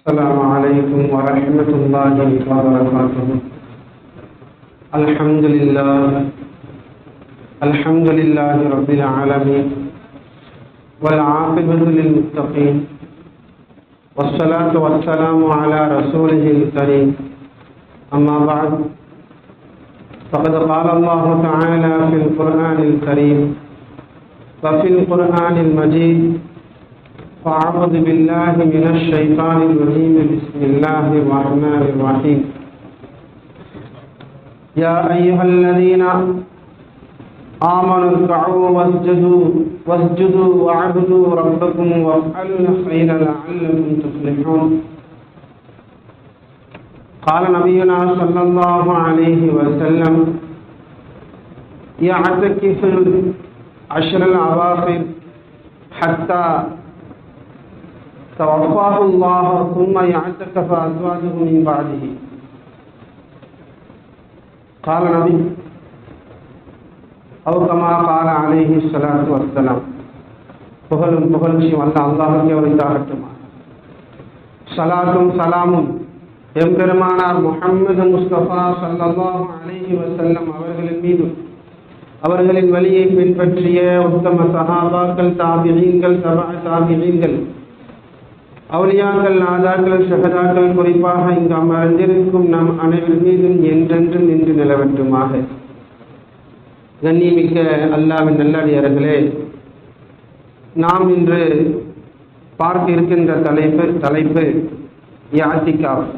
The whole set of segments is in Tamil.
السلام عليكم ورحمة الله وبركاته. الحمد لله رب العالمين والعاقبة للمتقين والصلاة والسلام على رسوله الكريم. أما بعد، فقد قال الله تعالى في القرآن الكريم وفي القرآن المجيد: فأعوذ بالله من الشيطان الرجيم. بسم الله الرحمن الرحيم. يا أيها الذين آمنوا اركعوا واسجدوا واعبدوا ربكم وافعلوا الخير لعلكم تفلحون. قال نبينا صلى الله عليه وسلم: يعتكف العشر الأواخر حتى توفاه الله ثم يعتكف أزواجه من بعده. قال نبي أو كما قال عليه الصلاة والسلام. புகழ்ச்சியும் அல்லாஹ்வுக்கே உரித்தாகட்டும். ஸலாத்தும் சலாமும் எம்பெருமானார் முஹம்மது முஸ்தபா ஸல்லல்லாஹு அலைஹி வஸல்லம் அவர்களின் மீதும் அவர்களின் வழியை பின்பற்றிய உத்தம சஹாபாக்கள், தாபிஈன்கள், தபஅ தாபிஈன்கள், அவுலியாக்கள், நாதாக்கள், ஷஹதாக்கள், குறிப்பாக இங்கு அமர்ந்திருக்கும் நம் அனைவர் மீதும் என்றென்று நின்று நிலவட்டுமாக. கண்ணியமிக்க அல்லாஹ்வின் நல்லடியார்களே, நாம் இன்று பார்க்க இருக்கின்ற தலைப்பு இஅ்திகாஃப்.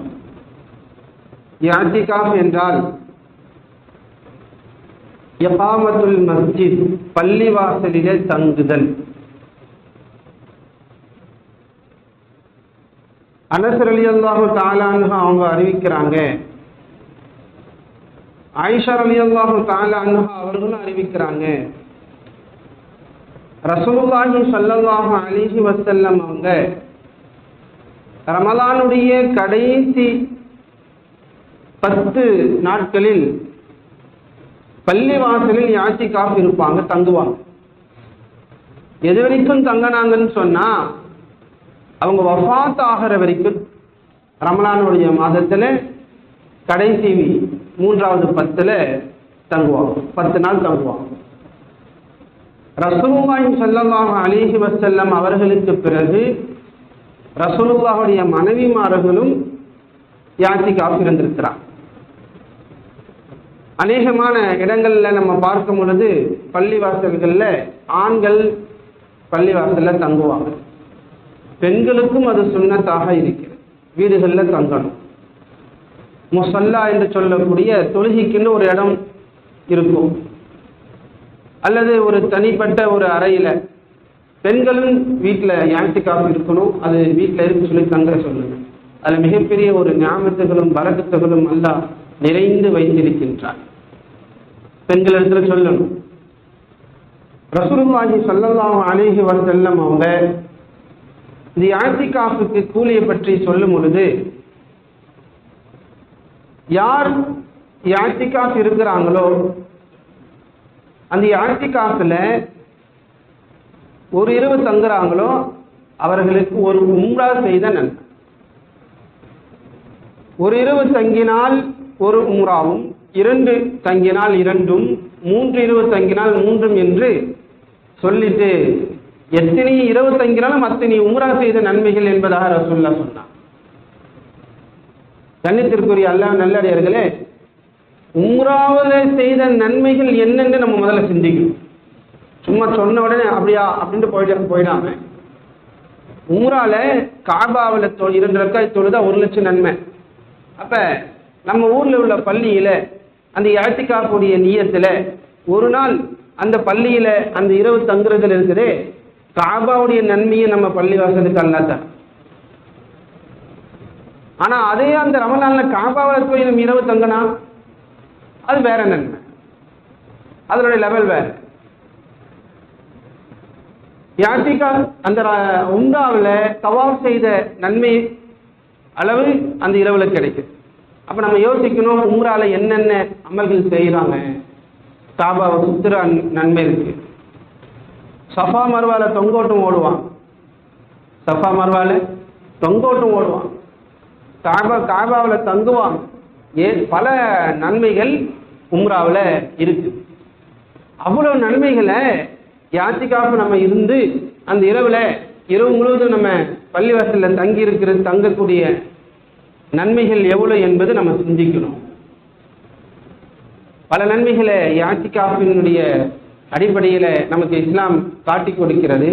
இஅ்திகாஃப் என்றால் இகாமத்துல் மஸ்ஜித், பள்ளிவாசலிலே தங்குதல். அனஸ் ரலியல்லாஹு தஆலா அன்ஹா அவங்க அறிவிக்கிறாங்க, ஆயிஷா ரலியல்லாஹு தஆலா அன்ஹா அவர்களும் அறிவிக்கிறாங்க, ரசூலுல்லாஹி ஸல்லல்லாஹு அலைஹி வஸல்லம் அவங்க ரமலானுடைய கடைசி 10 நாட்களில் பள்ளிவாசலில் இஅ்திகாஃப் இருப்பாங்க, தங்குவாங்க. எது வரைக்கும் தங்கினாங்கன்னு சொன்னா, அவங்க வஃபாத் ஆகிற வரைக்கும் ரமலானுடைய மாதத்துல கடைசி 3வது 10ல தங்குவாங்க, 10 நாள் தங்குவாங்க. ரசூலுல்லாஹி ஸல்லல்லாஹு அலைஹி வஸல்லம் அவர்களுக்கு பிறகு ரசூலுல்லாஹுடைய மனைவிமார்களும் இஅ்திகாஃப் இருந்திருக்கிறார். அநேகமான இடங்கள்ல நம்ம பார்க்கும் பொழுது பள்ளிவாசல்கள்ல ஆண்கள் பள்ளிவாசல்ல தங்குவாங்க. பெண்களுக்கும் அது சுன்னத்தாக இருக்கிறது, வீடுகளில் தங்கணும். முஸல்லா என்று சொல்லக்கூடிய தொழுகைக்குன்னு ஒரு இடம் இருக்கும், அல்லது ஒரு தனிப்பட்ட ஒரு அறையில பெண்களும் வீட்டில் இஅ்திகாஃப் இருக்கணும். அது வீட்டில் இருக்கு சொல்லி தங்க சொல்லுங்க. அது மிகப்பெரிய ஒரு நியாமத்துகளும் பரக்கத்துகளும் அல்லாஹ் நிறைந்து வைத்திருக்கின்றார். பெண்களிடத்துல சொல்லணும். ரசூலுல்லாஹி ஸல்லல்லாஹு அலைஹி வஸல்லம் அவங்க இந்த இஅ்திகாஃபுக்கு கூலியை பற்றி சொல்லும் பொழுது, யார் இஅ்திகாஃப் இருக்கிறாங்களோ அந்த இஅ்திகாஃப்ல ஒரு இரவு தங்குறாங்களோ அவர்களுக்கு ஒரு உம்ரா செய்த நன்மை. ஒரு இரவு தங்கினால் ஒரு உம்ராவும், 2 தங்கினால் 2ம், 3 இரவு தங்கினால் 3ம் என்று சொல்லிட்டு எத்தனை இரவு தங்கினாலும் அத்தனை உம்ரா செய்த நன்மைகள் என்பதாக ரசூலுல்லாஹ் சொன்னார். கண்ணியத்திற்குரிய அல்லாஹ் நல்லடியார்களே, உம்ராவில் செய்த நன்மைகள் என்னென்று நம்ம முதல்ல சிந்திக்கணும். சும்மா சொன்ன உடனே அப்படியா அப்படின்ட்டு போயிடாம, உம்ரால காபாவில் 2 ரக்காத் தொழுதா 1 லட்சம் நன்மை. அப்ப நம்ம ஊர்ல உள்ள பள்ளியில அந்த இஅ்திகாஃபுடைய நியத்துல ஒரு நாள் அந்த பள்ளியில அந்த இரவு தங்குறதுல இருக்குதே, காபாவுடைய நன்மையை நம்ம பள்ளிவாசலுக்கு அல்லாத. ஆனா அதே அந்த ரமலான்ல காபாவில் போய் நம்ம இரவு தங்கினா அது வேற நன்மை, அதனுடைய லெவல் வேற. இஅ்திகாஃப் அந்த உம்ராவில் தவாஃப் செய்த நன்மை அளவு அந்த இரவுல கிடைக்குது. அப்ப நம்ம யோசிக்கணும், உம்ரால என்னென்ன அமல்கள் செய்யறாங்க. காபாவை சுத்துற நன்மை இருக்கு. சஃபா மர்வால தொங்கோட்டம் ஓடுவான், சஃபா மர்வால தொங்கோட்டம் ஓடுவான். காபாவில் தங்குவாங்க. பல நன்மைகள் உம்ராவில் இருக்கு. அவ்வளவு நன்மைகளை யாத்திகாப்பு நம்ம இருந்து அந்த இரவு முழுவதும் நம்ம பள்ளிவாசலில் தங்கக்கூடிய நன்மைகள் எவ்வளவு என்பது நம்ம சிந்திக்கணும். பல நன்மைகளை யாத்திகாப்பினுடைய அடிப்படையில் நமக்கு இஸ்லாம் காட்டி கொடுக்கிறது.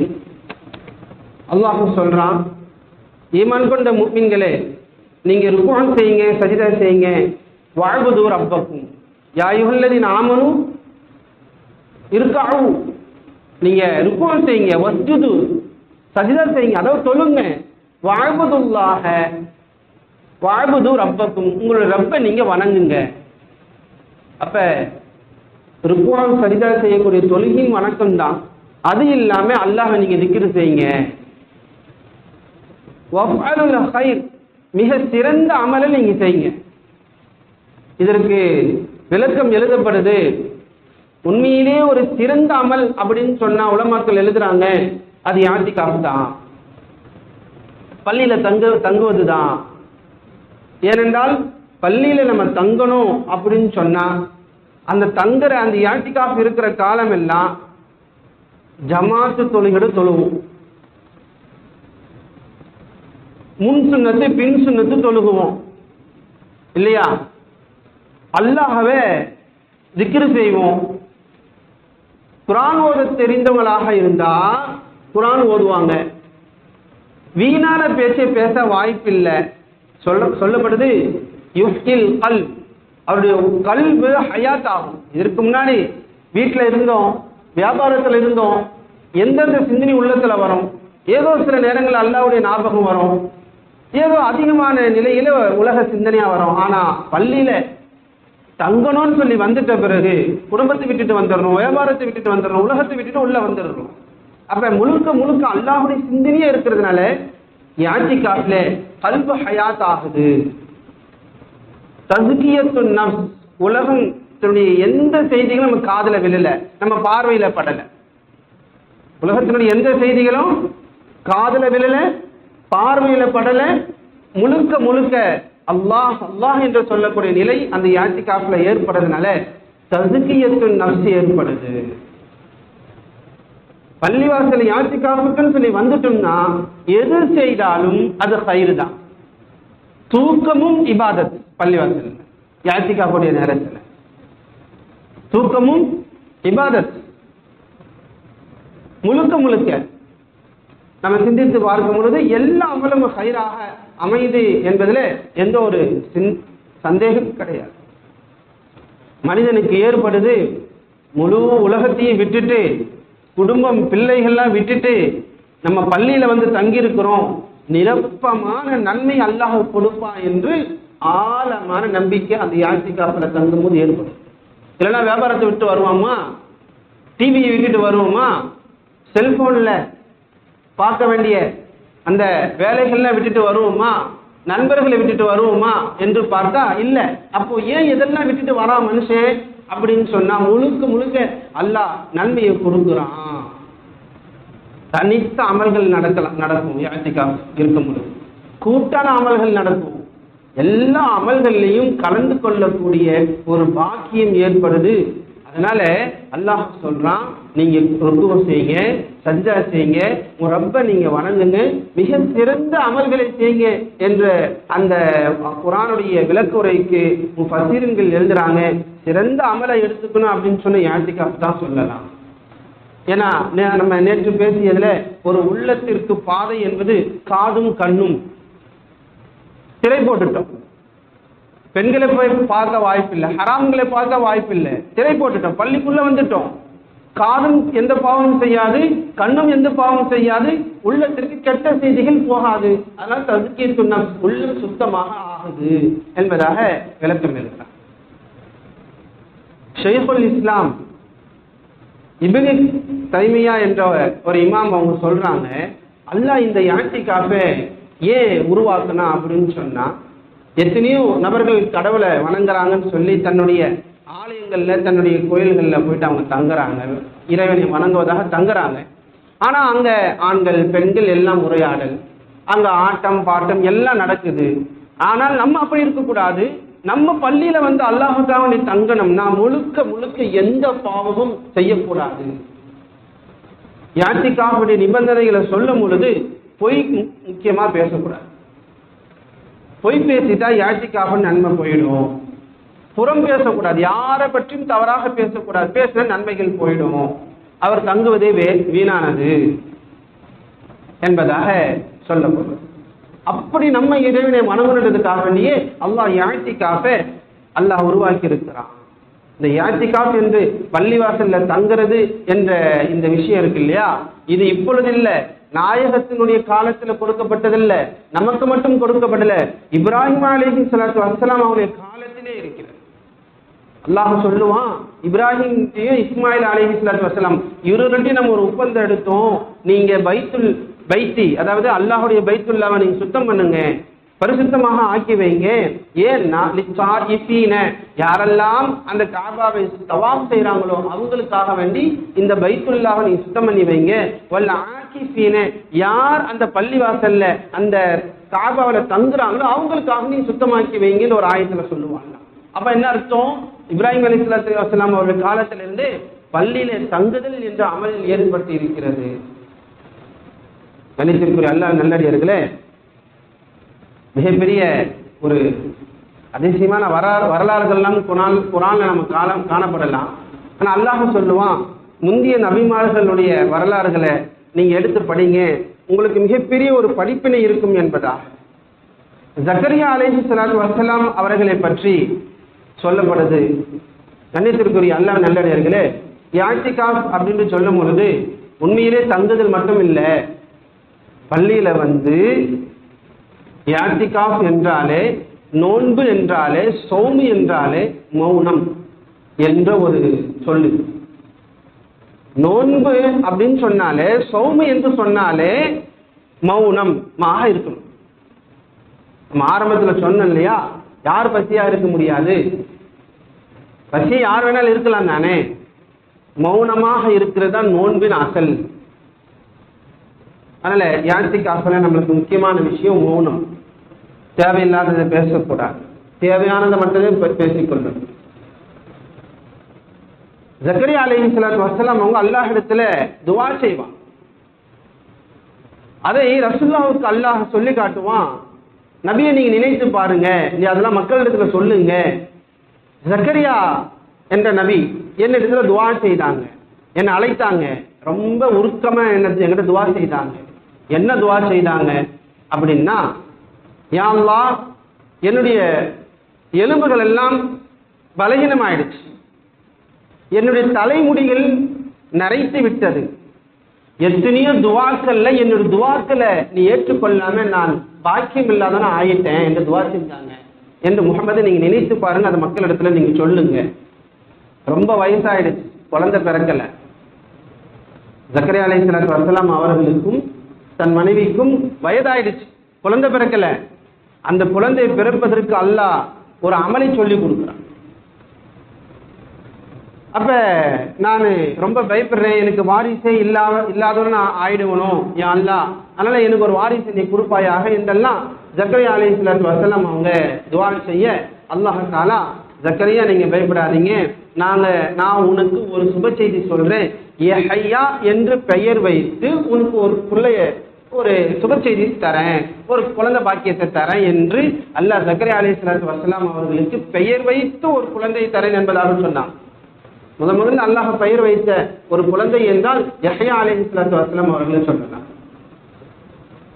அல்லாஹ் சொல்றான், ஈமான் கொண்ட முஃமின்களே, நீங்க ருக்குஅ செய்யுங்க, சஜிதா செய்யுங்க. வஅபுது ரப்பக்கும் யா அய்யுஹல்லதீன ஆமனூ இர்கஉ, நீங்க ருக்குஅ செய்யுங்க, வஸ்ஜுது சஜிதா செய்யுங்க, அதாவது தொழுங்க. வஅபுதுல்லாஹ வஅபுது ரப்பக்கும், உங்களுடைய ரப்பை நீங்க வணங்குங்க. அப்ப ருக்குஅ சஜிதா செய்யக்கூடிய தொழுகையும் வணக்கம் தான். அது இல்லாம அல்லாஹ்வை நீங்க திக்ர் செய்யுங்க. வஃஅலுல் கைர், மிக சிறந்த அமலை நீங்க செய்யுங்க. இதற்கு விளக்கம் எழுதப்படுது. உண்மையிலேயே ஒரு சிறந்த அமல் அப்படின்னு சொன்னா உலமாக்கள் எழுதுறாங்க, அது யாத்திகாஃப் தான், பள்ளியில தங்குவது தான். ஏனென்றால் பள்ளியில நம்ம தங்கணும் அப்படின்னு சொன்னா அந்த தங்குற அந்த யாத்திகாஃப் இருக்கிற காலம் எல்லாம் ஜமாத்து தொழுகையோட தொழுவோம். முன் சுன்னத்து பின் சுன்னத்து தொழுகுவோம் இல்லையா? அல்லாஹ்வை திக்ர் செய்வோம். குர்ஆன் ஓத தெரிந்தவங்களாக இருந்தா குர்ஆன் ஓதுவாங்க. வீணான பேச்சை பேச வாய்ப்பில்லை. சொல்லப்படுது யுஃப்தில் கல்ப், அவருடைய கல்பு ஹயாத் ஆகும். இதற்கு முன்னாடி வீட்டில் இருந்தோம், வியாபாரத்தில் இருந்தோம், எந்தெந்த சிந்தனை உள்ளத்துல வரும், ஏதோ சில நேரங்கள் அல்லாஹ்வுடைய ஞாபகம் வரும், ஏதோ அதிகமான நிலையில உலக சிந்தனையா வரும். ஆனா பள்ளியில தங்கணும்னு சொல்லி வந்துட்ட பிறகு குடும்பத்தை விட்டுட்டு வந்துடணும், வியாபாரத்தை விட்டுட்டு வந்துடணும், உலகத்தை விட்டுட்டு உள்ள வந்துடணும். அப்ப முழுக்க அல்லாஹ்வுடைய சிந்தனையே இருக்கிறதுனால யாத்திகாஃப்ல கல்பு ஹயாத் ஆகுது. தஸ்கியத்துன் நஃப்ஸ், உலகத்தினுடைய எந்த செய்திகளும் நம்ம காதுல விழல, நம்ம பார்வையில படல. உலகத்தினுடைய எந்த செய்திகளும் காதுல விழல, பார்வையில படல. முழுக்க அல்லாஹ் அல்லாஹ் என்று சொல்லக்கூடிய நிலை அந்த யாத்திகாஃப்ல ஏற்படுறதுனால தஸ்கியத்துன் நஃப்ஸ் ஏற்படுது. பள்ளிவாசல் யாத்திகாஃபுக்குன்னு சொல்லி வந்துட்டோம்னா எது செய்தாலும் அது கைர் தான். தூக்கமும் இபாதத். பள்ளிவாசல் யாத்திகாஃபுடைய நேரத்தில் தூக்கமும் இபாதத். முழுக்க நம்ம சிந்தித்து பார்க்கும் பொழுது எல்லா அமலும் கைராக அமைது என்பதில் எந்த ஒரு சந்தேகம் கிடையாது. மனிதனுக்கு ஏற்படுது முழு உலகத்தையும் விட்டுட்டு, குடும்பம் பிள்ளைகள்லாம் விட்டுட்டு நம்ம பள்ளியில வந்து தங்கியிருக்கிறோம், நிரப்பமான நன்மை அல்லாஹ் கொடுப்பான் என்று ஆழமான நம்பிக்கை அந்த யாத்திகாஃப்ல தங்கும் போது ஏற்படும். இல்லைன்னா வியாபாரத்தை விட்டு வருவோமா, டிவியை விட்டுட்டு வருவோமா, செல்போன்ல பார்க்க வேண்டிய அந்த வேலைகள்லாம் விட்டுட்டு வருவோமா, நண்பர்களை விட்டுட்டு வருவோமா என்று பார்த்தா இல்ல. அப்போ ஏன் இதெல்லாம் விட்டுட்டு வரா மனுஷன் அப்படின்னு சொன்னா முழுக்க அல்லாஹ் நன்மையை கொடுக்குறான். தனித்த அமல்கள் நடக்கும். யாத்திகாஃப் இருக்கும் பொழுது கூட்டான அமல்கள் நடக்கும். எல்லா அமல்கள்லையும் கலந்து கொள்ளக்கூடிய ஒரு பாக்கியம் ஏற்படுது. அதனால அல்லாஹ் சொல்றான், நீங்க ருக்குவ செய்யுங்க, சஜ்தா செய்யுங்க, உங்க ரப்ப நீங்க வணங்குங்க, மிக சிறந்த அமல்களை செய்யுங்க என்ற அந்த குர்ஆனுடைய விளக்குரைக்கு முஃபஸ்ஸிரீன்கள் எழுதுறாங்க. சிறந்த அமலை எடுத்துக்கணும் அப்படின்னு சொன்ன யாத்திகாஃப் தான் சொல்லலாம். ஏன்னா நம்ம நேற்று பேசியதுல ஒரு உள்ளத்திற்கு பாதை என்பது காதும் கண்ணும். திரை போட்டுட்டோம், பெண்களை போய் பார்க்க வாய்ப்பில்லை, ஹராம்களை பார்க்க வாய்ப்பில்லை, திரை போட்டுட்டோம், பள்ளிக்குள்ள வந்துட்டோம். காதும் எந்த பாவமும் செய்யாது, கண்ணும் எந்த பாவமும் செய்யாது, உள்ளத்திற்கு கெட்ட செய்திகள் போகாது. அதனால் தஸ்கியத்துன் நஃப்ஸ், உள்ளம் சுத்தமாக ஆகுது என்பதாக விளக்கம் எழுதுகிறார் ஷைகுல் இஸ்லாம் இப்னு தைமியா என்ற ஒரு இமாம். அவங்க சொல்றாங்க, அல்லாஹ் இந்த யாத்திகாஃபை ஏன் உருவாக்குனா அப்படின்னு சொன்னா, எத்தனையோ நபர்கள் கடவுளை வணங்குறாங்கன்னு சொல்லி தன்னுடைய ஆலயங்கள்ல தன்னுடைய கோயில்கள்ல போயிட்டு அவங்க தங்குறாங்க, இறைவனை வணங்குவதாக தங்குறாங்க. ஆனா அங்க ஆண்கள் பெண்கள் எல்லாம் உரையாடல், அங்க ஆட்டம் பாட்டம் எல்லாம் நடக்குது. ஆனால் நம்ம அப்படி இருக்கக்கூடாது. நம்ம பள்ளியில வந்து அல்லாஹுக்காக நீ தங்கணும்னா முழுக்க முழுக்க எந்த பாவமும் செய்யக்கூடாது. யாத்திகாவுடைய நிபந்தனைகளை சொல்லும் பொழுது பொய் முக்கியமா பேசக்கூடாது. பொய் பேசிட்டா யாத்திகாவு நன்மை போயிடும். புறம் பேசக்கூடாது, யாரை பற்றியும் தவறாக பேசக்கூடாது. பேசின நன்மைகள் போயிடும், அவர் தங்குவதே வீணானது என்பதாக சொல்லப்படும். அப்படி நம்ம இறைவனை மனமுறதுக்காக வேண்டியே அல்லாஹ் யாத்திகாஃப அல்லாஹ் உருவாக்கி இருக்கிறான். இந்த யாத்திகாஃப் என்று பள்ளிவாசல்ல தங்குறது என்ற இந்த விஷயம் இருக்கு இல்லையா, இது இப்பொழுது இல்லை, நாயகத்தினுடைய காலத்துல கொடுக்கப்பட்டதில்லை, நமக்கு மட்டும் கொடுக்கப்படல, இப்ராஹிம் அலைஹிஸ்ஸலாத்து வஸ்ஸலாம் அவருடைய காலத்திலே இருக்கிறது. அல்லாஹ் சொல்லுவான், இப்ராஹிம் இஸ்மாயில் அலைஹிஸ்ஸலாத்து வஸ்ஸலாம் இருவர்கிட்டையும் நம்ம ஒரு ஒப்பந்தம் எடுத்தோம், நீங்க பைத்தி அதாவது அல்லாஹுடைய பைத்துல்லாவை நீங்க சுத்தம் பண்ணுங்க, பரிசுத்தமாக ஆக்கி வைங்க. ஏன்னா யாரெல்லாம் அந்த காபாவை தவாப் செய்யறாங்களோ அவங்களுக்காக வேண்டி இந்த பைத்துல்லாவை நீங்க சுத்தம் பண்ணி வைங்க. வல்ல ஆக்கிஃபீன யார் அந்த பள்ளிவாசல்ல அந்த காபாவில தங்குறாங்களோ அவங்களுக்காக நீங்க சுத்தமாக்கி வைங்கன்னு ஒரு ஆயத்துல சொல்லுவாங்க. அப்ப என்ன அர்த்தம், இப்ராஹிம் அலைஹிஸ்ஸலாத்து வஸ்ஸலாம் அவர்கள் காலத்திலிருந்து பள்ளியில தங்குதல் என்ற அமலில் ஏற்பட்டு இருக்கிறது. கணித்திற்குரிய அல்லாஹ் நல்லடியார்களே, மிகப்பெரிய ஒரு அதிசயமான வரலாறுகள்லாம் குரான்ல நம்ம காணப்படலாம். ஆனா அல்லாஹ் சொல்லுவான், முந்தைய நபிமார்களுடைய வரலாறுகளை நீங்க எடுத்து படிங்க, உங்களுக்கு மிகப்பெரிய ஒரு படிப்பினை இருக்கும் என்பதா. ஜக்கரியா அலைஹிஸ்ஸலாத்து வஸ்ஸலாம் அவர்களை பற்றி சொல்லப்படுது. கண்ணியத்திற்குரிய அல்லாஹ் நல்லடியார்களே, யாத்திகாஃப் அப்படின்னு சொல்லும் பொழுது உண்மையிலே தங்குதல் மட்டும் இல்லை, பள்ளியில வந்து யாத்திகாஃப் என்றாலே, நோன்பு என்றாலே, சௌமி என்றாலே மௌனம் என்ற ஒரு சொல்லு. நோன்பு அப்படின்னு சொன்னாலே, சௌமி என்று சொன்னாலே மௌனமாக இருக்கணும். நம்ம ஆரம்பத்துல சொன்னோம் இல்லையா, யார் பசியா இருக்க முடியாது, பசி யார் வேணாலும் இருக்கலாம் தானே, மௌனமாக இருக்கிறது தான் நோன்பின் அசல். அதனால யாத்திகாஃப்ல நம்மளுக்கு முக்கியமான விஷயம் மௌனம். தேவையில்லாததை பேசக்கூடாது, தேவையானதை மட்டுமே பேசிக்கொள்ளணும். ஜக்கரியா அலைஹிஸ்ஸலாத்து வஸ்ஸலாம் அவங்க அல்லாஹ் இடத்துல துவா செய்வான். அதை ரசூலுல்லாஹ்வுக்கு அல்லாஹ் சொல்லி காட்டுவான், நபியை நீங்க நினைத்து பாருங்க, நீ அதெல்லாம் மக்களிடத்துல சொல்லுங்க. ஜக்கரியா என்ற நபி என்னிடத்துல துவா செய்தாங்க, என்னை அழைத்தாங்க, ரொம்ப உருக்கமா என்கிட்ட துவா செய்தாங்க. என்ன துவா செய்தாங்க அப்படின்னா, யா அல்லாஹ், என்னுடைய எலும்புகள் எல்லாம் பலகீனமாயிடுச்சு, என்னுடைய தலைமுடிகள் நரைத்து விட்டது, எத்தனையோ துவாக்கள்ல என்னுடைய துவாக்களை நீ ஏற்றுக்கொள்ளாம நான் பாக்கியம் இல்லாத ஆயிட்டேன் என்று துவா செஞ்சாங்க என்று முஹம்மதை நீங்க நினைத்து பாருங்க, அது மக்களிடத்துல நீங்க சொல்லுங்க. ரொம்ப வயசாயிடுச்சு, குழந்தை பிறக்கல. ஜக்கரியா அலைஹிஸ்ஸலாத்து வஸ்ஸலாம் அவர்களுக்கும் தன் மனைவிக்கும் வயதாயிடுச்சு, குழந்தை பிறக்கல. அந்த குழந்தையை பிறப்பதற்கு அல்லாஹ் ஒரு அமலை சொல்லி கொடுக்குறான். அப்ப நான் ரொம்ப பயப்படுறேன், எனக்கு வாரிசே இல்லாதவன் நான் ஆயிடுவனும் யா அல்லாஹ், அதனால எனக்கு ஒரு வாரிசு நீ கொடுப்பாயாக என்றெல்லாம் ஜக்கரியா அலைஹிஸ்ஸலாத்து வஸ்ஸலாம் அவங்க துஆ செய்ய, அல்லாஹ் தஆலா, ஜக்கரியா நீங்க பயப்படாதீங்க, நான் உனக்கு ஒரு சுப செய்தி சொல்றேன், யஹ்யா என்று பெயர் வைத்து உனக்கு ஒரு பிள்ளைய ஒரு சுப செய்தி தரேன், ஒரு குழந்தை பாக்கியத்தை தரேன் என்று அல்லாஹ் ஜக்கரியா அலைஹிஸ்ஸலாத்து வஸ்ஸலாம் அவர்களுக்கு பெயர் வைத்து ஒரு குழந்தையை தரேன் என்பதாக சொன்னான். முதல்ல அல்லாஹ் பெயர் வைத்த ஒரு குழந்தை என்றால் யஹ்யா அலைஹிஸ்ஸலாத்து வஸ்ஸலாம் அவர்கள் சொல்லலாம்.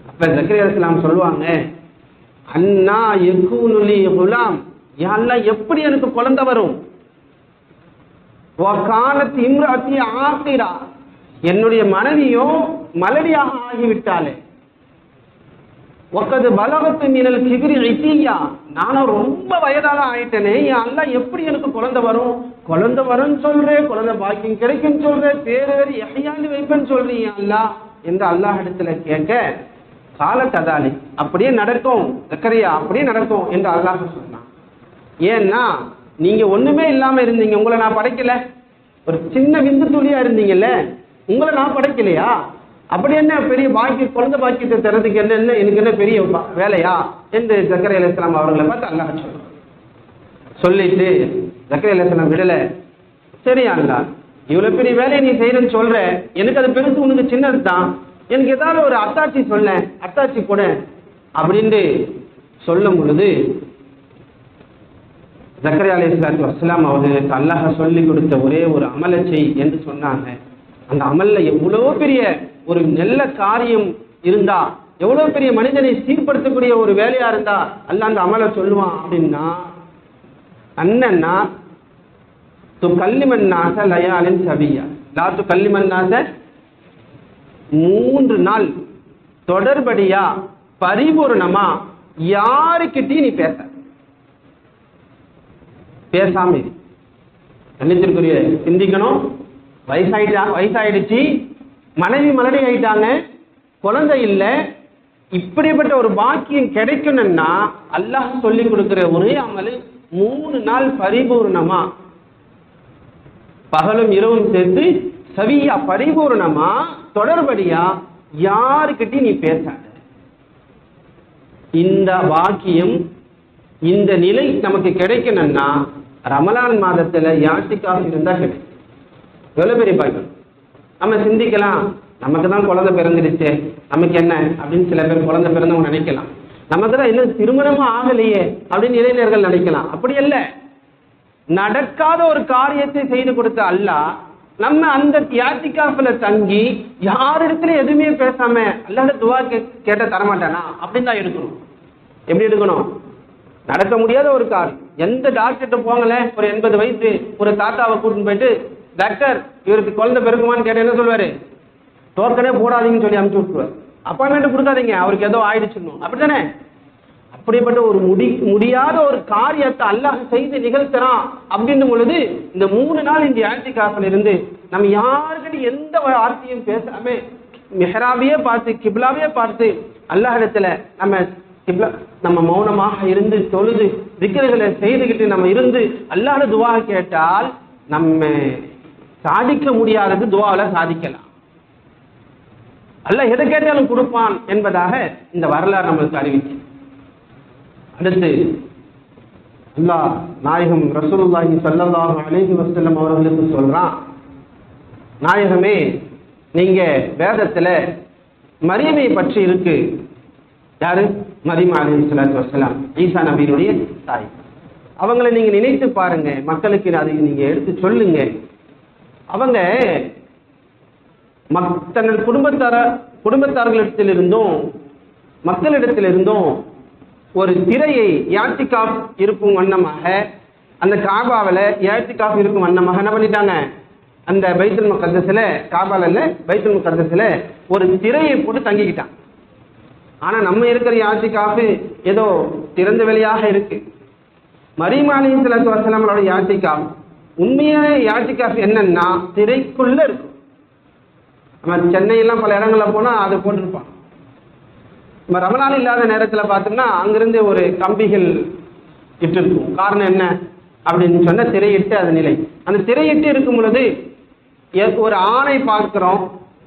அப்ப ஜக்கரியா அலைஹிஸ்ஸலாம் சொல்லுவாங்க, அன்னா யகூனு லி குலாம், யா அல்லாஹ் எப்படி எனக்கு குழந்தை வரும், வகானத் இம்ராத்தி ஆகிரா, என்னுடைய மனைவியோ மலடியாக ஆகிவிட்டாளே, வகது பலகத்து மினல் கிப்ரி இத்தியா, நானும் ரொம்ப வயதாக ஆயிட்டேனே, யா அல்லாஹ் எப்படி எனக்கு குழந்தை வரும், குழந்தை வரும்னு சொல்றேன், குழந்தை பாக்கியம் கிடைக்கும் சொல்றேன், பேரு யஹ்யான்னு வைப்பேன்னு சொல்றீங்க அல்லாஹ் என்று அல்லாஹ் இடத்துல கேட்க, கால கதாலி, அப்படியே நடக்கும் ஜக்கரியா, அப்படியே நடக்கும் என்று அல்லாஹ் சொன்னான். ஏன்னா நீங்க ஒண்ணுமே இல்லாம இருந்தீங்க, உங்களை நான் படைக்கல, ஒரு சின்ன விந்து துளியா இருந்தீங்கல்ல, உங்களை நான் படைக்கலையா, அப்படி என்ன பெரிய குழந்தை பாக்கியத்தை தரதுக்கு என்ன எனக்கு என்ன பெரிய வேலையா என்று ஜக்கரியா அலைஹிஸ்ஸலாம் அவர்களை பார்த்து அல்லாஹ் சொல்லிட்டு ஜக்கரியா அலைஹிஸ்ஸலாம் விடல. சரி அல்லாஹ், இவ்வளவு பெரிய வேலையை நீ செய்யறன்னு சொல்ற, எனக்கு அது பெருசு, உனக்கு சின்னது தான், எனக்கு ஏதாவது ஒரு அத்தாட்சி சொல்ல, அத்தாட்சி கூட அப்படின்னு சொல்லும் பொழுது ஜக்கரியா அலைஹிஸ்ஸலாத்து வஸ்ஸலாம் அவர்களுக்கு அல்லாஹ் சொல்லி கொடுத்த ஒரே ஒரு அமலை செய் என்று சொன்னாங்க. அந்த அமல்ல எவ்வளவு பெரிய ஒரு நல்ல காரியம் இருந்தா, எவ்வளவு பெரிய மனிதனை சீர்படுத்தக்கூடிய ஒரு வேலையா இருந்தா அல்லாஹ் அந்த அமலை சொல்லுவான் அப்படின்னா, அண்ணன்னா து கல்லிமன்னாச லயாலின் சபியா, லா து கல்லிமன்னாச 3 நாள் தொடர்படியா பரிபூர்ணமா யாருக்கிட்டையும் நீ பேசாம கண்ணியத்திற்குரிய சிந்திக்கணும். வயசாயிடுச்சு, மனைவி மலடி ஆயிட்டாங்க, குழந்தை இல்லை, இப்படிப்பட்ட ஒரு பாக்கியம் கிடைக்கணும்னா அல்லாஹ் சொல்லி கொடுக்கிற ஒரே அமல் 3 நாள் பரிபூர்ணமா பகலும் இரவும் சேர்த்து சவியா பரிபூர்ணமா தொடர்படியா யாருக்கிட்டையும் நீ பேசாத. இந்த பாக்கியம், இந்த நிலை நமக்கு கிடைக்கணும்னா ரமலான் மாதத்துல யாத்திகாஃப் இருந்தா கிடைக்கும். எவ்வளவு பெரிய பாக்கியம். நம்ம சிந்திக்கலாம், நமக்கு தான் குழந்தை பிறந்துடுச்சு, நமக்கு என்ன அப்படின்னு சில பேர் குழந்தை பிறந்தவங்க நினைக்கலாம். நமக்கு தான் இன்னும் திருமணமும் ஆகலையே அப்படின்னு இளைஞர்கள் நினைக்கலாம். அப்படி அல்ல, நடக்காத ஒரு காரியத்தை செய்து கொடுத்த அல்லாஹ் நம்ம அந்த யாத்திகாஃப்ல தங்கி யாரிடத்துல எதுவுமே பேசாம அல்லாஹ் துவா கேட்ட தரமாட்டானா அப்படின்னு தான் எடுக்கணும். எப்படி எடுக்கணும்? நடக்க முடியாத ஒரு காரியம், எந்த டாக்டர்கிட்ட போங்களே, ஒரு 80 வயசு ஒரு தாத்தாவை கூட்டின்னு போயிட்டு, டாக்டர் இவருக்கு குழந்தை பிறக்குமான்னு கேட்ட என்ன சொல்வாரு? டோக்கனே போடாதீங்கன்னு சொல்லி அனுப்பிச்சு விட்டுருவார். அப்பாயின்மெண்ட் கொடுக்காதீங்க, அவருக்கு ஏதோ ஆயிடுச்சுன்னு. அப்படித்தானே? அப்படிப்பட்ட ஒரு முடியாத ஒரு காரியத்தை அல்லாஹ் செய்து நிகழ்த்துறான் அப்படின்னும் பொழுது இந்த 3 நாள் இந்த இஅ்திகாஃப்ல இருந்து நம்ம யாருக்கிட்ட எந்த வார்த்தையும் பேசாம மிஹ்ராபியே பார்த்து கிப்லாவே பார்த்து அல்லாஹ்விடத்துல நம்ம மௌனமாக இருந்து தொழுது திக்ருகளை செய்துகிட்டு நம்ம இருந்து அல்லாஹ்விட துஆ கேட்டால் நம்ம சாதிக்க முடியாதது துஆல சாதிக்கலாம். அல்லாஹ் எதை கேட்டாலும் கொடுப்பான் என்பதாக இந்த வரலாறு நம்மளுக்கு அறிவிக்கும். அடுத்து அல்லாஹ் நாயகம் ரசூலுல்லாஹி ஸல்லல்லாஹு அலைஹி வஸல்லம் அவர்களுக்கு சொல்றான், நாயகமே நீங்க வேதத்துல மரியமை பற்றி இருக்கு. யாரு? மரியம் அலைஹிஸ்ஸலாத்து வஸ்ஸலாம், ஈசா நபியுடைய தாய். அவங்களை நீங்க நினைத்து பாருங்க, மக்களுக்கு அதை நீங்க எடுத்து சொல்லுங்க. அவங்க தங்கள் குடும்பத்தார்களிடத்திலிருந்தும் மக்களிடத்திலிருந்தும் ஒரு திரையை இஅ்திகாஃப் இருக்கும் வண்ணமாக, அந்த காபாவில் இஅ்திகாஃப் இருக்கும் வண்ணமாக என்ன பண்ணிட்டாங்க? அந்த பைத்துல் முகத்தஸ்ல, காபால இல்ல பைத்துல் முகத்தஸ்ல ஒரு திரையை போட்டு தங்கிக்கிட்டான். ஆனா நம்ம இருக்கிற இஅ்திகாஃப் ஏதோ திறந்த வெளியாக இருக்கு. மரியம் அலைஹிஸ்ஸலாத்து வஸ்ஸலாமோட இஅ்திகாஃப் உண்மையான இஅ்திகாஃப் என்னன்னா திரைக்குள்ள இருக்கும். நம்ம சென்னையெல்லாம் பல இடங்கள்ல போனா அது போட்டிருப்பான். நம்ம ரமலான் இல்லாத நேரத்தில் பார்த்தோம்னா அங்கிருந்து ஒரு கம்பிகள் இட்டு இருக்கும். காரணம் என்ன அப்படின்னு சொன்ன திரையிட்டு அது நிலை. அந்த திரையிட்டு இருக்கும் பொழுது ஒரு ஆணை பார்க்கிறோம்,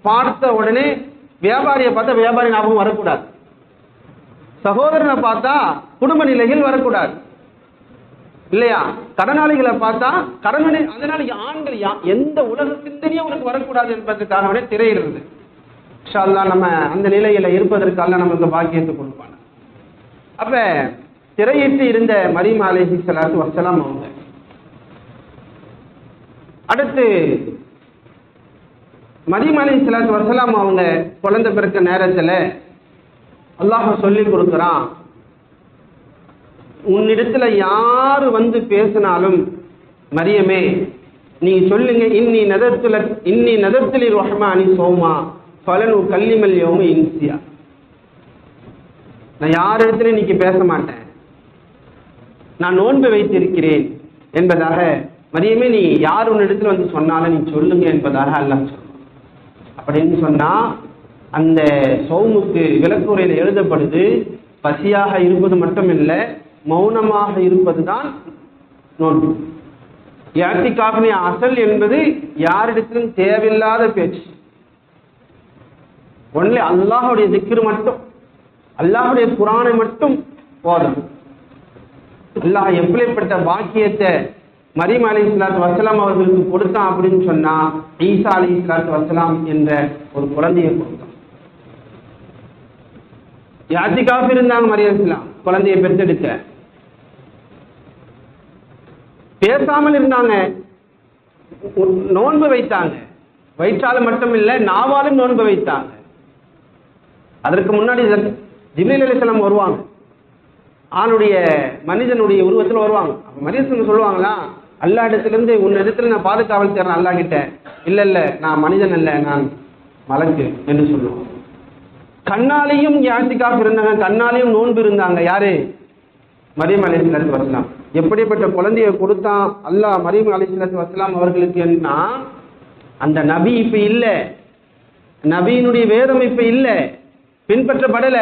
பார்த்த உடனே வியாபாரியை பார்த்தா வியாபாரி ஞாபகம் வரக்கூடாது, சகோதரனை பார்த்தா குடும்ப நிலைகள் வரக்கூடாது இல்லையா, கடனாளிகளை பார்த்தா கடனாளி. அதனால ஆண்கள் எந்த உலக சிந்தனையும் அவனுக்கு வரக்கூடாது என்பதற்காக திரையிடுறது. இன்ஷா அல்லாஹ் நம்ம அந்த நிலையில இருப்பதற்காக நமக்கு பாக்கியத்தை கொடுப்பாங்க. அப்ப திரையிட்டு இருந்த மரியம் அலைஹிஸ்ஸலாத்து வஸ்ஸலாம் அவங்க. அடுத்து மரியம் அலைஹிஸ்ஸலாத்து வஸ்ஸலாம் அவங்க குழந்தை பிறக்க நேரத்துல அல்லாஹ் சொல்லி கொடுக்குறான், உன்னிடத்துல யாரு வந்து பேசினாலும் மரியமே நீ சொல்லுங்க, இன்னி நதர்த்துலி ரஹ்மானி சௌமா ஃபலனு கல்லிமல் யௌம இன்சியா. நான் யார் இடத்துல இன்னைக்கு பேச மாட்டேன், நான் நோன்பு வைத்திருக்கிறேன் என்பதாக மரியமே நீ யார் உன்னிடத்துல வந்து சொன்னாலும் நீ சொல்லுங்க என்பதாக அல்லாஹ் சொல்றான். அப்படின்னு சொன்னா அந்த சௌமுக்கு விளக்குறையில எழுதப்படுது, பசியாக இருப்பது மட்டும் இல்லை, மௌனமாக இருப்பதுதான் நோன்பு. இஅ்திகாஃபின் அசல் என்பது யாரிடத்திலும் தேவையில்லாத பேச்சு. ஒன்லி அல்லாஹுடைய திக்ரு மட்டும், அல்லாஹுடைய குர்ஆனை மட்டும் போதும். அல்லாஹ் எப்படிப்பட்ட பாக்கியத்தை மரியம் அலைஹிஸ்ஸலாத்து வஸ்ஸலாம் அவர்களுக்கு கொடுத்தான் அப்படின்னு சொன்னா, ஈசா அலைஹிஸ்ஸலாத்து வஸ்ஸலாம் என்ற ஒரு குழந்தையை கொடுத்தான். யாத்திகாஃப் இருந்தாங்க மரியம் அலைஹிஸ்ஸலாம், குழந்தையை பெற்றெடுக்க பேசாமல் இருந்தாங்க, நோன்பு வைத்தாங்க. வயிற்றால மட்டும் இல்லை, நாவாலும் நோன்பு வைத்தாங்க. அதற்கு முன்னாடி ஜிப்ரீல் அலைஹிஸ்ஸலாம் வருவாங்க, ஆணுடைய மனிதனுடைய உருவத்தில் வருவாங்க. மரியம் சொல்லுவாங்களா, அல்லா இடத்திலிருந்து உன் இடத்துல நான் பாதுகாவல் தேர்றேன் அல்லா கிட்ட. இல்ல இல்ல, நான் மனிதன் அல்ல, நான் மலக்கு என்று சொல்லுவோம். கண்ணாலையும் யாத்திகாஃப் இருந்தாங்க, கண்ணாலையும் நோன்பு இருந்தாங்க. யாரு? மரியம் அலைஹிஸ்ஸலாத்து வஸ்ஸலாம். எப்படிப்பட்ட குழந்தையை கொடுத்தான் அல்லாஹ் மரியம் அலைஹிஸ்ஸலாத்து வஸ்ஸலாம் அவர்களுக்கு என்ன? அந்த நபி இப்ப இல்ல, நபியினுடைய வேதம் இப்ப இல்ல, பின்பற்றப்படல,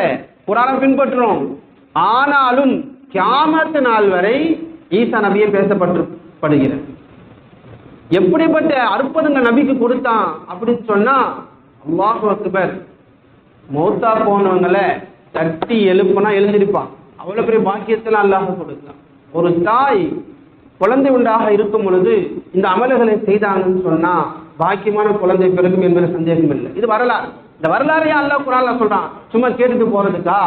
குர்ஆனை பின்பற்றுறோம். ஆனாலும் கியாமத் நாள் வரை ஈசா நபியை பேசப்படுகிறது. எப்படிப்பட்ட அற்புதங்க நபிக்கு கொடுத்தான் அப்படின்னு சொன்னா, அல்லாஹு அக்பர், மௌத்தா போனவங்களை தட்டி எழுப்புனா எழுந்திருப்பான். அவ்வளவு பெரிய பாக்கியத்தில் அல்லாஹ் கொடுத்தான். ஒரு தாய் குழந்தை உண்டாக இருக்கும் பொழுது இந்த அமல்களை செய்தாங்கன்னு சொன்னா பாக்கியமான குழந்தை பிறகும் என்பது சந்தேகம் இல்லை. இது வரலாறு. இந்த வரலாறையா அல்லாஹ் குர்ஆன்ல சொல்றான், சும்மா கேட்டுட்டு போறதுக்கா?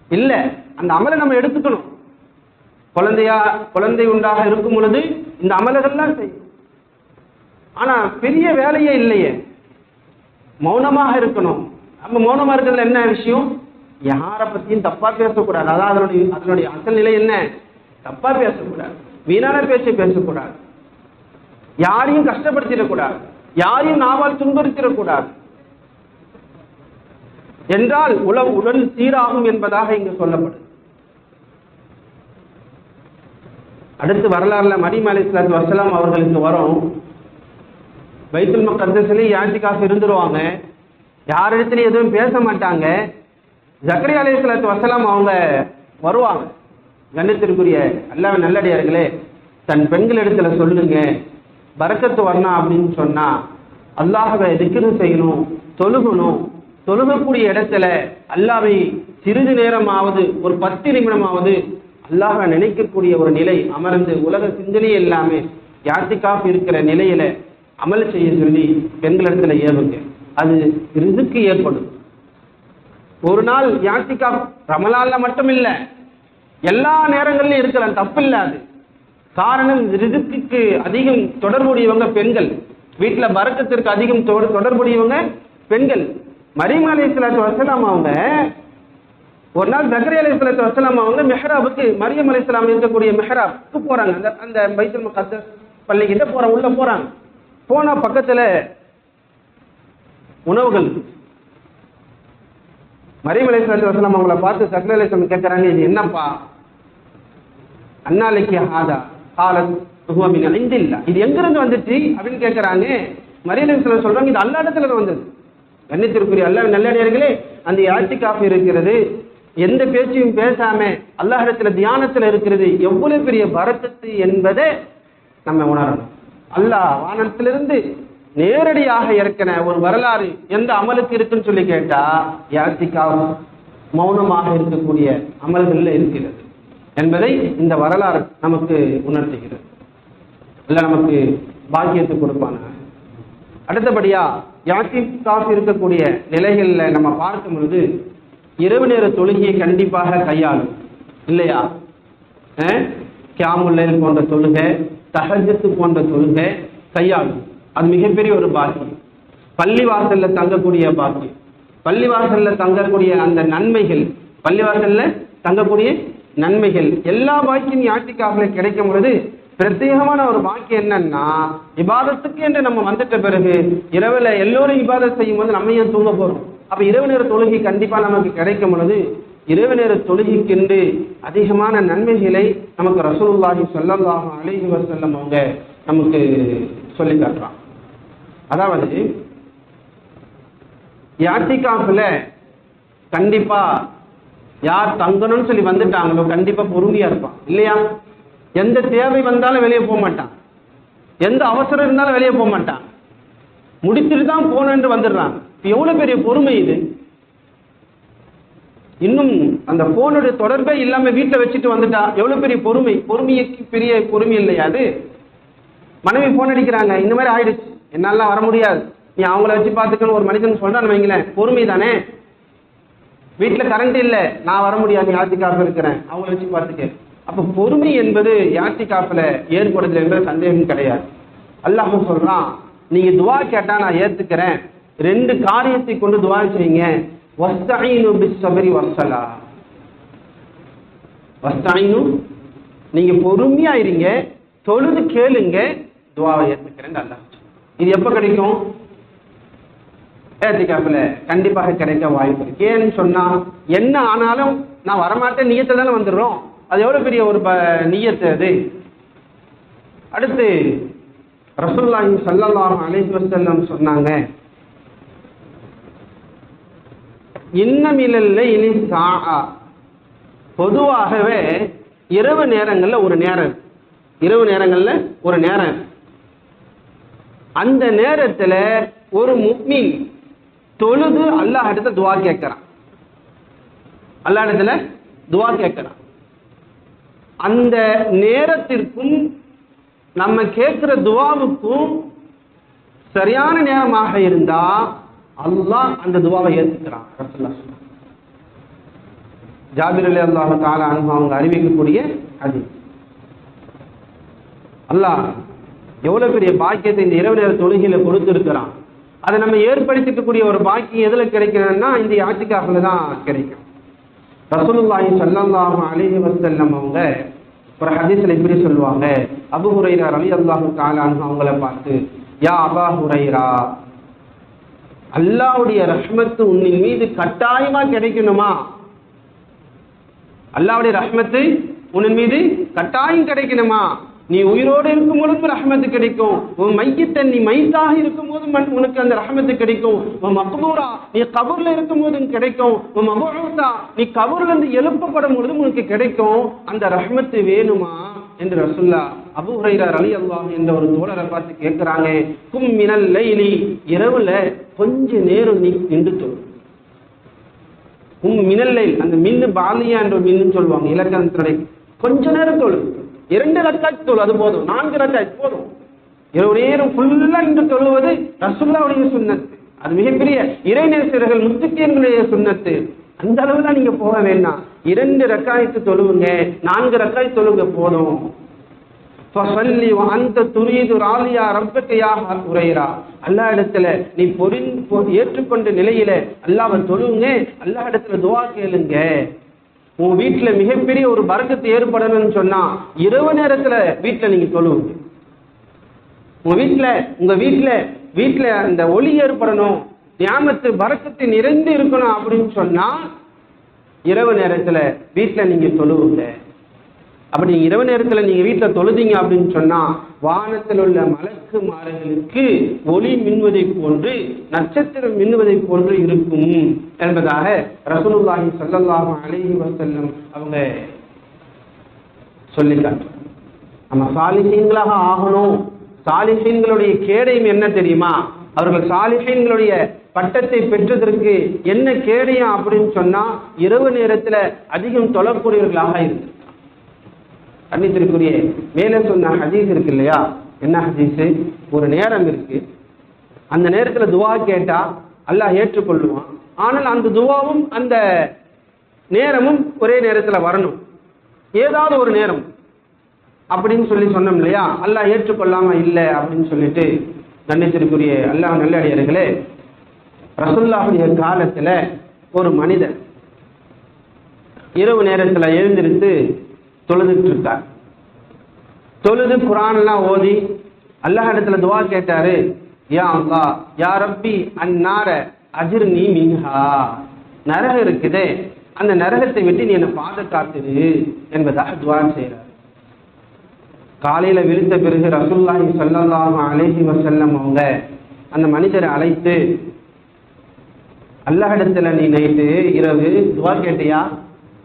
இல்ல, அந்த அமலை நம்ம எடுத்துக்கணும். குழந்தை உண்டாக இருக்கும் பொழுது இந்த அமல்கள்லாம் செய்யும். ஆனா பெரிய வேலையே இல்லையே, மௌனமாக இருக்கணும். நம்ம மௌனமா இருக்கிறதுல என்ன விஷயம்? யாரை பத்தியும் தப்பா பேசக்கூடாது. அதான் அதனுடைய அசல் நிலை என்ன? தப்பா பேசக்கூடாது, வீணான பேச்சை பேசக்கூடாது, யாரையும் கஷ்டப்படுத்திடக்கூடாது, யாரையும் நாவால் துன்புறுத்திடக்கூடாது. என்றால் உடல் சீராகும் என்பதாக இங்கு சொல்லப்படுது. அடுத்து வரலாறுல மரியம் அலைஹிஸ்ஸலாத்து வஸ்ஸலாம் அவர்களுக்கு வரும். பைத்துல் முகத்தஸ்ல யாத்திகாஃப் இருந்துருவாங்க, யாரிடத்திலும் எதுவும் பேச மாட்டாங்க. ஜக்கரியா அலைஹிஸ்ஸலாத்து வஸ்ஸலாம் அவங்க வருவாங்க. கண்ணியத்திற்குரிய அல்லாஹ் நல்லடியார்களே, தன் பெண்கள் இடத்துல சொல்லுங்க, பரக்கத்து வரணும் அப்படின்னு சொன்னா அல்லாஹ்வை திக்ரு செய்யணும், தொழுகணும். தொழுகக்கூடிய இடத்துல அல்லாஹ்வை சிறிது நேரமாவது, ஒரு 10 நிமிடமாவது அல்லாஹ்வை நினைக்கக்கூடிய ஒரு நிலை அமர்ந்து உலக சிந்தனையே எல்லாமே யாத்திகாஃப் இருக்கிற நிலையில அமல் செய்ய சொல்லி பெண்களிடத்துல ஏவுங்க. அது ரிசுக்கு ஏற்படும். ஒரு நாள் யாத்திகாஃப் ரமலான்ல மட்டும் இல்லை, எல்லா நேரங்களிலும் இருக்கலாம், தப்பு இல்லை. அது காரணம், ரிசுக்கு அதிகம் தொடர்புடையவங்க பெண்கள், வீட்டுல பரக்கத்திற்கு அதிகம் தொடர்புடையவங்க பெண்கள். மரியம் அலைஹிஸ்ஸலாத்து வஸ்ஸலாம் அவங்க ஒரு நாள் ஜக்கரியா அலைஹிஸ்ஸலாத்து வஸ்ஸலாம் அவங்க மெஹ்ராபுக்கு, மரியம் அலைஹிஸ்ஸலாம் இருக்கக்கூடிய மெஹ்ராபுக்கு போறாங்க. அந்த பைத்துல் முகத்தஸ் பள்ளிக்கிட்ட உள்ள போறாங்க. போனா பக்கத்துல உணவுகள். மரியம் அலைஹிஸ்ஸலாத்து வஸ்ஸலாம் அவங்கள பார்த்து ஜக்கரியா அலைஹிஸ்ஸலாம் கேட்கறாங்க, இது என்னப்பா? அன்னாலைக்கு ஹாதா காலத் ஹுவ மின் இந்தில்லா, இது எங்கிருந்து வந்துச்சு அப்படின்னு கேட்கறாங்க. மரியம் அலைஹிஸ்ஸலாம் சொல்றாங்க, இது அல்லாஹ் இடத்துல வந்தது. கண்ணியத்திற்குரிய அல்லாஹ் நல்லடியார்களே, அந்த யாத்திகாஃப் இருக்கிறது, எந்த பேச்சையும் பேசாம அல்லாஹ் இடத்துல தியானத்துல இருக்கிறது எவ்வளவு பெரிய பரக்கத்து என்பதை நம்ம உணரணும். அல்லாஹ் வானத்திலிருந்து நேரடியாக இருக்கிற ஒரு வரலாறு எந்த அமலுக்கு இருக்குன்னு சொல்லி கேட்டா, யாத்திகாஃப் மௌனமாக இருக்கக்கூடிய அமல்கள்ல இருக்கிறது என்பதை இந்த வரலாறு நமக்கு உணர்த்துகிறது. இல்ல நமக்கு பாக்கியத்தை கொடுப்பாங்க. அடுத்தபடியா யாத்திகாஃப் இருக்கக்கூடிய நிலைகள்ல நம்ம பார்க்கும் பொழுது இரவு நேர தொழுகையை கண்டிப்பாக கையாளும் இல்லையா? கியாமுல் லைல் போன்ற தொழுகை, தஹஜ்ஜுத் போன்ற தொழுகை கையாளும். அது மிகப்பெரிய ஒரு பாக்கியம். பள்ளிவாசல்ல தங்கக்கூடிய பாக்கியம், பள்ளிவாசல்ல தங்கக்கூடிய அந்த நன்மைகள், பள்ளிவாசல்ல தங்கக்கூடிய நன்மைகள், எல்லா பாக்கியம் யாத்திகாஃப்ல கிடைக்கும் பொழுது பிரத்யேகமான ஒரு பாக்கியம் என்னன்னா, இபாதத்துக்கு என்று நம்ம வந்துட்ட பிறகு இரவுல எல்லோரும் இபாதத் செய்யும் போது நம்ம ஏன் தூங்க போறோம்? அப்ப இரவு நேர தொழுகை கண்டிப்பா நமக்கு கிடைக்கும் பொழுது இரவு நேர தொழுகைக்கென்று அதிகமான நன்மைகளை நமக்கு ரசூலுல்லாஹி ஸல்லல்லாஹு அலைஹி வஸல்லம் அவங்க நமக்கு சொல்லி காட்டுறாங்க. அதாவது யாத்திகாஃப்ல கண்டிப்பா யார் தங்கணும்னு சொல்லி வந்துட்டாங்களோ கண்டிப்பா பொறுமையா இருப்பான் இல்லையா? எந்த தேவை வந்தாலும் வெளியே போக மாட்டான், எந்த அவசரம் இருந்தாலும் வெளியே போக மாட்டான், முடிச்சுட்டு தான் போகணும் என்று வந்துடுறான். எவ்வளவு பெரிய பொறுமை இது. இன்னும் அந்த போனுடைய தொடர்பே இல்லாம வீட்டுல வச்சுட்டு வந்துட்டா எவ்வளவு பெரிய பொறுமை. பொறுமைக்கு பெரிய பொறுமை இல்லையா அது? மனைவி போன் அடிக்கிறாங்க, இந்த மாதிரி ஆயிடுச்சு, என்னால வர முடியாது, நீ அவங்கள வச்சு பாத்துக்கணும் ஒரு மனிதன் சொல்றான்னு வைங்களேன், பொறுமை தானே. வீட்டுல கரண்ட் இல்ல, நான் வர முடியாது, யாத்திகாஃப் இருக்கிறேன், அவங்கள வச்சு பாத்துக்க. அப்ப பொறுமை என்பது யாத்திகாஃப்ல ஏற்படுது என்ற சந்தேகம் கிடையாது. அல்லாஹ் சொல்றான், நீங்க துவா கேட்டா நான் ஏத்துக்கிறேன், 2 காரியத்தை கொண்டு துவா செய்யுங்க. வஸ்தஈனு பிஸ்ஸப்ரி வஸ்ஸலா. வஸ்தஈனு, நீங்க பொறுமையா இருங்க, தொழுது கேளுங்க, துவாவை ஏத்துக்கிறேன் அல்லாஹ். இது எப்ப கிடைக்கும்? ஏத்திகாஃப்ல கண்டிப்பாக கிடைக்க வாய்ப்பு இருக்கு. ஏன்னு சொன்னா என்ன ஆனாலும் நான் வரமாட்டேன் நியத்தை தானே வந்துடுறோம். அது எவ்வளவு பெரிய ஒரு நியத்து அது. அடுத்து ரசூலுல்லாஹி ஸல்லல்லாஹு அலைஹி வஸல்லம் சொன்னாங்க, இன்னமிலல் லைலி ஸாஆ. பொதுவாகவே இரவு நேரங்கள்ல ஒரு நேரம், இரவு நேரங்கள்ல ஒரு நேரம், அந்த நேரத்துல ஒரு முஃமின் தொழுது அல்லாஹ் இடத்துல துவா கேட்கிறான், அல்லாஹ் இடத்துல துவா கேட்கிறான். அந்த நேரத்திற்கும் நம்ம கேட்கிற துவாவுக்கும் சரியான நேரமாக இருந்தா அல்லாஹ் அந்த துவாவை ஏத்துக்கிறான். ரசூலுல்லாஹ் ஜாபிர் ரலியல்லாஹு தஆலா அன்ஹு அவங்க அறிவிக்கக்கூடிய ஹதீஸ். அல்லாஹ் எவ்வளவு பெரிய பாக்கியத்தை இந்த இரவு நேர தொழுகையில கொடுத்திருக்கிறான். அதை நம்ம ஏற்படுத்திக்கக்கூடிய ஒரு பாக்கியம் எதுல கிடைக்கணும்னா இந்த இஅ்திகாஃப்ல தான் கிடைக்கும். ரசூலுல்லாஹி ஸல்லல்லாஹு அலைஹி வஸல்லம் அவங்க ஒரு ஹதீஸ்ல இப்படி சொல்லுவாங்க, அபூ ஹுரைரா ரலியல்லாஹு தஆலா அன்ஹு அவங்கள பார்த்து, யா அபா ஹுரைரா, அல்லாஹ்வுடைய ரஹ்மத்து உன்னின் மீது கட்டாயமா கிடைக்கணுமா? அல்லாஹ்வுடைய ரஹ்மத்து உன்னின் மீது கட்டாயம் கிடைக்கணுமா? நீ உயிரோடு இருக்கும் போதும் ரஹ்மத்து கிடைக்கும், உன் மையத்தன் நீ மைத்தாக இருக்கும் போதும் உனக்கு அந்த ரஹ்மத்து கிடைக்கும், உன் மக்பூரா நீ கபூர்ல இருக்கும் போதும் கிடைக்கும், உன் மபூசா நீ கபூர்ல இருந்து எழுப்பப்படும் பொழுதும் உனக்கு கிடைக்கும். அந்த ரஹ்மத்து வேணுமா என்று ரசூலுல்லாஹ் அபூ ஹுரைரா ரலியல்லாஹு என்ற ஒரு தோழரை பார்த்து கேட்கிறாங்க. கும் மினல் லைலி, இரவுல கொஞ்ச நேரம் நீ நின்று தொழு. கும் மினல் லைல், அந்த மின்னு பாலியா என்ற மின்னு சொல்லுவாங்க இலக்கணத்துறை. கொஞ்ச நேரம் தொழு, 2 ரக்காத் தொழு, அது போதும். 4 ரக்காத் போதும். இரவு நேரம் ஃபுல்லா நின்று தொழுவது ரசூலுல்லாஹ்வுடைய சுன்னத்து. அது மிகப்பெரிய இறைநேசர்கள் முத்துக்கீன்களுடைய சுன்னத்து. அந்த அளவுல நீங்க போக வேண்டாம். 2 ரக்காயத்து தொழுவுங்க, 4 ரக்காய் தொழுங்க போதும். ஃபஸல்லி வ அன்த துரீது ராலியா ரப்பக யா ஹுரைரா. அல்லாஹ் இடத்துல நீ ஏற்றுக்கொண்ட நிலையில அல்லாஹ்வை தொழுவுங்க, அல்லாஹ் இடத்துல துஆ கேளுங்க. உன் வீட்டுல மிகப்பெரிய ஒரு பரக்கத்து ஏற்படணும்னு சொன்னா இரவு நேரத்துல வீட்டுல நீங்க தொழுவுங்க. உங்க வீட்டுல அந்த ஒளி ஏற்படணும், நியாமத்து பரக்கத்து நிறைந்து இருக்கணும் அப்படின்னு சொன்னா இரவு நேரத்துல வீட்டுல நீங்க தொழுவுங்க. அப்படி இரவு நேரத்துல நீங்க வீட்டுல தொழுதீங்க அப்படின்னு சொன்னா வானத்தில் உள்ள மலக்குமார்களுக்கு ஒளி மின்வதை போன்று நட்சத்திரம் மின்வதை போன்று இருக்கும் என்பதாக ரசூலுல்லாஹி ஸல்லல்லாஹு அலைஹி வஸல்லம் அவங்க சொல்லிட்டாங்க. நம்ம சாலிஹீன்களாக ஆகணும். சாலிஹீன்களுடைய கேடயம் என்ன தெரியுமா? அவர்கள் சாலிஹீன்களுடைய பட்டத்தை பெற்றதற்கு என்ன கேடயம் அப்படின்னு சொன்னா இரவு நேரத்துல அதிகம் தொழக்கூடியவர்களாக இருக்கு. அன்னித்திற்குரிய மேலே சொன்ன ஹதீஸ் இருக்கு இல்லையா? என்ன ஹதீஸ்? ஒரு நேரம் இருக்கு, அந்த நேரத்துல துவா கேட்டா அல்லாஹ் ஏற்றுக்கொள்ளுவான். ஆனால் அந்த துவாவும் அந்த நேரமும் ஒரே நேரத்துல வரணும், ஏதாவது ஒரு நேரம் அப்படின்னு சொன்னோம் இல்லையா? அல்லாஹ் ஏற்றுக்கொள்ளாம இல்லை அப்படின்னு சொல்லிட்டு கண்ணியத்திற்குரிய அல்லாஹ் நல்லடியார்களே, ரசூலுல்லாஹுடைய காலத்துல ஒரு மனிதர் இரவு நேரத்துல எழுந்திருத்து தொழுதுட்டு இருக்கார். தொழுது குர்ஆன் எல்லாம் ஓதி அல்லாஹ் இடத்துல துவா கேட்டாரு, யா அல்லாஹ் யா ரப்பி அன்னார அஜிர்னி மின்ஹா. நரகம் இருக்குதே, அந்த நரகத்தை விட்டு நீ என்னை பாதுகாத்துரு என்பதாக துவா செய்யறார். காலையில விழுந்த பிறகு ரசூலுல்லாஹி ஸல்லல்லாஹு அலைஹி வஸல்லம் அவங்க அந்த மனிதரை அழைத்து, அல்லாஹ் இடத்துல நீ நைட்டு இரவு துவா கேட்டியா?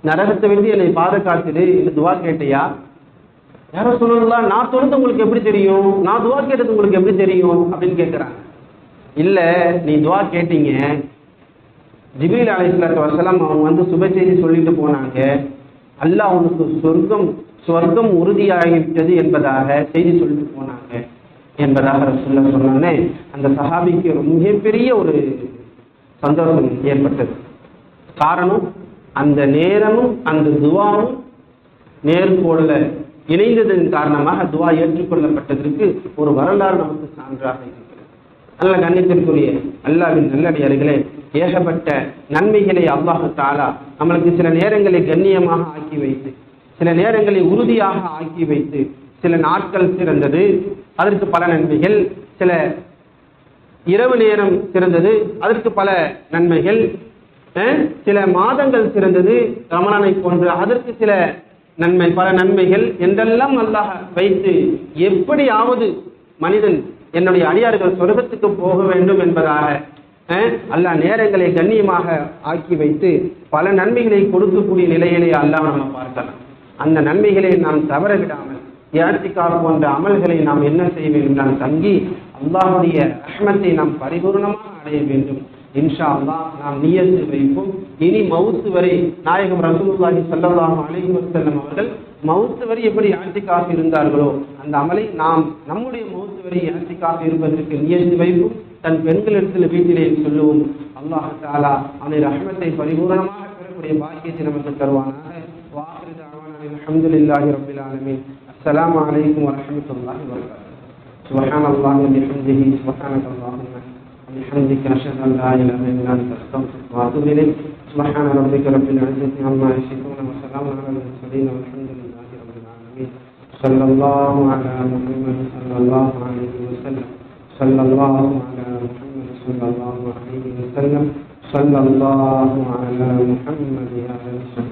நரகத்தை விட்டு என்னை பாதுகாத்துடு என்று துவா கேட்டியா? யாரும் சொல்லலாம், நான் தொழுது உங்களுக்கு எப்படி தெரியும்? நான் துவா கேட்டது உங்களுக்கு எப்படி தெரியும் அப்படின்னு கேட்கிறாங்க. இல்லை நீ துவா கேட்டீங்க, ஜிப்ரீல் அலைஹிஸ்ஸலாத்து வஸலாம் அவங்க வந்து சுப செய்தி சொல்லிட்டு போனாங்க, அல்லாஹ் உனக்கு சொர்க்கம் உறுதியாகிவிட்டது என்பதாக செய்தி சொல்லிட்டு போனாங்க என்பதாக ரசூலுல்லாஹ் சொன்னானே, அந்த சஹாபிக்கு ஒரு மிகப்பெரிய ஒரு சந்தோஷம் ஏற்பட்டது. காரணம், அந்த நேரமும் அந்த துவாவும் நேர்கோள்ல இணைந்ததன் காரணமாக துவா ஏற்றுக்கொள்ளப்பட்டதற்கு ஒரு வரலாறு நமக்கு சான்றாக இருக்கிறது. நல்ல கண்ணியத்திற்குரிய அல்லாஹ்வின் நல்லடியார்களே, ஏகப்பட்ட நன்மைகளை அல்லாஹ் தஆலா நம்மளுக்கு சில நேரங்களை கண்ணியமாக ஆக்கி வைத்து, சில நேரங்களை உறுதியாக ஆக்கி வைத்து, சில நாட்கள் சிறந்தது அதற்கு பல நன்மைகள், சில இரவு நேரம் சிறந்தது அதற்கு பல நன்மைகள், சில மாதங்கள் சிறந்தது ரமலானை போன்று அதற்கு சில பல நன்மைகள் என்றெல்லாம் அல்லாஹ் வைத்து, எப்படியாவது மனிதன் என்னுடைய அடியார்கள் சொர்க்கத்துக்கு போக வேண்டும் என்பதாக அல்லாஹ் நேரங்களை கண்ணியமாக ஆக்கி வைத்து பல நன்மைகளை கொடுக்கக்கூடிய நிலையிலே அல்லாஹ் நம்ம பார்க்கலாம். அந்த நன்மைகளை நாம் தவற விடாமல் இஅ்திகாஃப் போன்ற அமல்களை நாம் என்ன செய்ய வேண்டும், நாம் தங்கி அல்லாஹ்வுடைய ரஹ்மத்தை நாம் பரிபூர்ணமாக அடைய வேண்டும். இன்ஷா அல்லாஹ் நாம் நியத்து வைப்போம். இனி மவுத்து வரை நாயகம் ரசூலுல்லாஹி ஸல்லல்லாஹு அலைஹி வஸல்லம் அவர்கள் மவுத்து வரை எப்படி இஅ்திகாஃப் இருந்தார்களோ அந்த அமலை நாம் நம்முடைய மவுத்து வரை இஅ்திகாஃப் இருப்பதற்கு நியத்து வைப்போம். தன் பெண்களிடத்தில் வீட்டிலே சொல்லுவோம். அல்லாஹ் தஆலா அந்த ரஹ்மத்தை பரிபூர்ணமாக பெறக்கூடிய பாக்கியத்தை நமக்கு தருவானாக. வாஹிரு தஅவானா அல்ஹம்துலில்லாஹி ரப்பில் ஆலமீன். அஸ்ஸலாமு அலைக்கும் வரஹ்மத்துல்லாஹி வபரகாத்துஹு. சுப்ஹானல்லாஹி வ பிஹம்திஹி சுப்ஹானக்கல்லாஹும்ம وبحمدك أشهد أن لا إله إلا أنت أستغفرك وأتوب إليك. سبحان ربك رب العزة عما يصفون وسلام على المرسلين والحمد لله رب العالمين. صلى الله على محمد صلى الله عليه وسلم. صلى الله على محمد صلى الله عليه وسلم. صلى الله على محمد يا رسول